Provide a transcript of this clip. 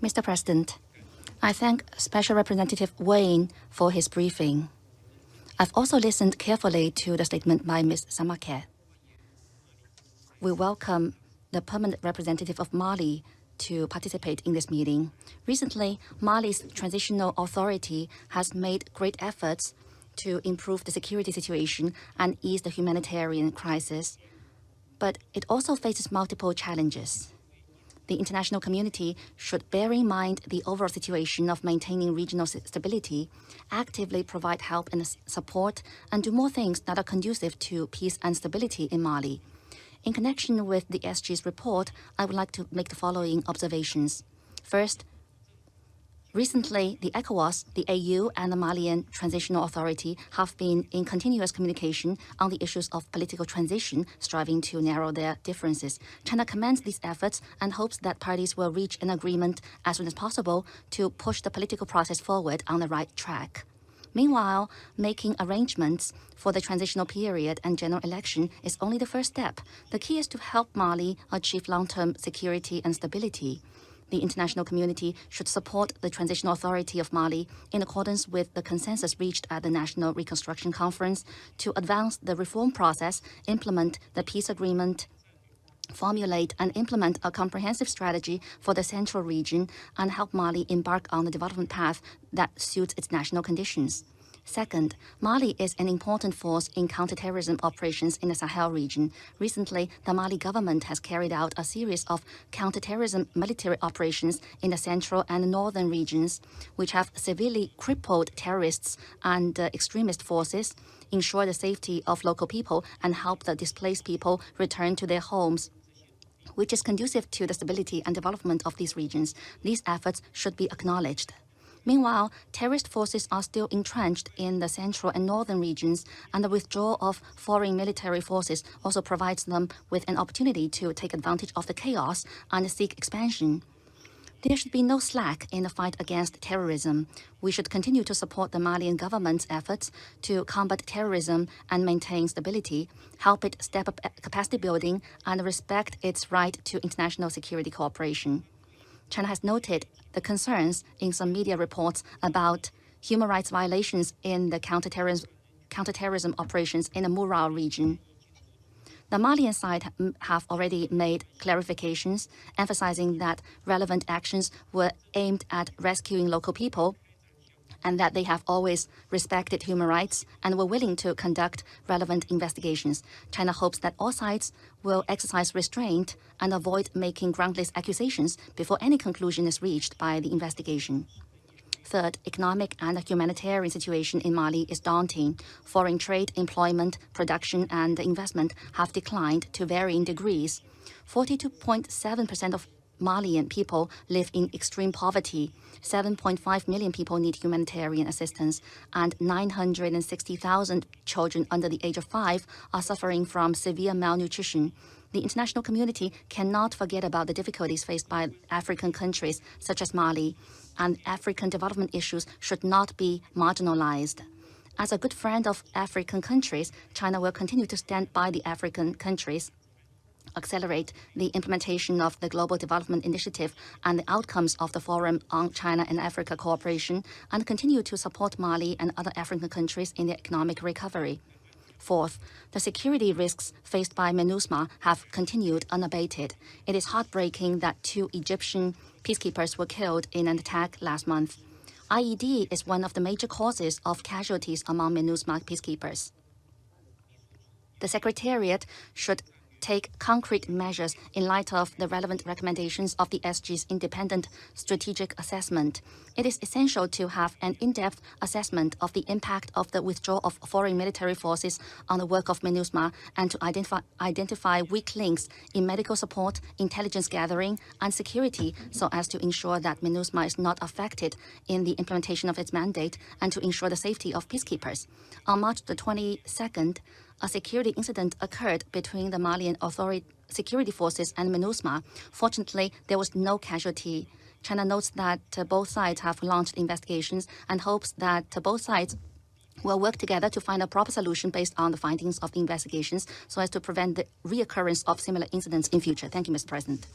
Mr. President, I thank Special Representative Wayne for his briefing. I've also listened carefully to the statement by Ms. Samaket. We welcome the permanent representative of Mali to participate in this meeting. Recently, Mali's transitional authority has made great efforts to improve the security situation and ease the humanitarian crisis, but it also faces multiple challenges. The international community should bear in mind the overall situation of maintaining regional stability, actively provide help and support, and do more things that are conducive to peace and stability in Mali. In connection with the SG's report, I would like to make the following observations. First, recently, the ECOWAS, the AU, and the Malian Transitional Authority have been in continuous communication on the issues of political transition, striving to narrow their differences. China commends these efforts and hopes that parties will reach an agreement as soon as possible to push the political process forward on the right track. Meanwhile, making arrangements for the transitional period and general election is only the first step. The key is to help Mali achieve long-term security and stability. The international community should support the Transitional Authority of Mali in accordance with the consensus reached at the National Reconstruction Conference to advance the reform process, implement the peace agreement, formulate and implement a comprehensive strategy for the central region, and help Mali embark on the development path that suits its national conditions. Second, Mali is an important force in counterterrorism operations in the Sahel region. Recently, the Mali government has carried out a series of counterterrorism military operations in the central and northern regions, which have severely crippled terrorists and extremist forces, ensure the safety of local people, and help the displaced people return to their homes, which is conducive to the stability and development of these regions. These efforts should be acknowledged. Meanwhile, terrorist forces are still entrenched in the central and northern regions, and the withdrawal of foreign military forces also provides them with an opportunity to take advantage of the chaos and seek expansion. There should be no slack in the fight against terrorism. We should continue to support the Malian government's efforts to combat terrorism and maintain stability, help it step up capacity building, and respect its right to international security cooperation. China has noted the concerns in some media reports about human rights violations in the counterterrorism operations in the Murao region. The Malian side have already made clarifications, emphasizing that relevant actions were aimed at rescuing local people and that they have always respected human rights and were willing to conduct relevant investigations. China hopes that all sides will exercise restraint and avoid making groundless accusations before any conclusion is reached by the investigation. Third, economic and humanitarian situation in Mali is daunting. Foreign trade, employment, production, and investment have declined to varying degrees. 42.7% of Malian people live in extreme poverty. 7.5 million people need humanitarian assistance, and 960,000 children under the age of 5 are suffering from severe malnutrition. The international community cannot forget about the difficulties faced by African countries such as Mali, and African development issues should not be marginalized. As a good friend of African countries, China will continue to stand by the African countries, accelerate the implementation of the Global Development Initiative and the outcomes of the Forum on China and Africa Cooperation, and continue to support Mali and other African countries in their economic recovery. Fourth, the security risks faced by MINUSMA have continued unabated. It is heartbreaking that 2 Egyptian peacekeepers were killed in an attack last month. IED is one of the major causes of casualties among MINUSMA peacekeepers. The Secretariat should take concrete measures in light of the relevant recommendations of the SG's independent strategic assessment. It is essential to have an in-depth assessment of the impact of the withdrawal of foreign military forces on the work of MINUSMA and to identify weak links in medical support, intelligence gathering, and security so as to ensure that MINUSMA is not affected in the implementation of its mandate and to ensure the safety of peacekeepers. On March the 22nd, a security incident occurred between the Malian security forces and MINUSMA. Fortunately, there was no casualty. China notes that both sides have launched investigations and hopes that both sides will work together to find a proper solution based on the findings of the investigations so as to prevent the reoccurrence of similar incidents in future. Thank you, Mr. President.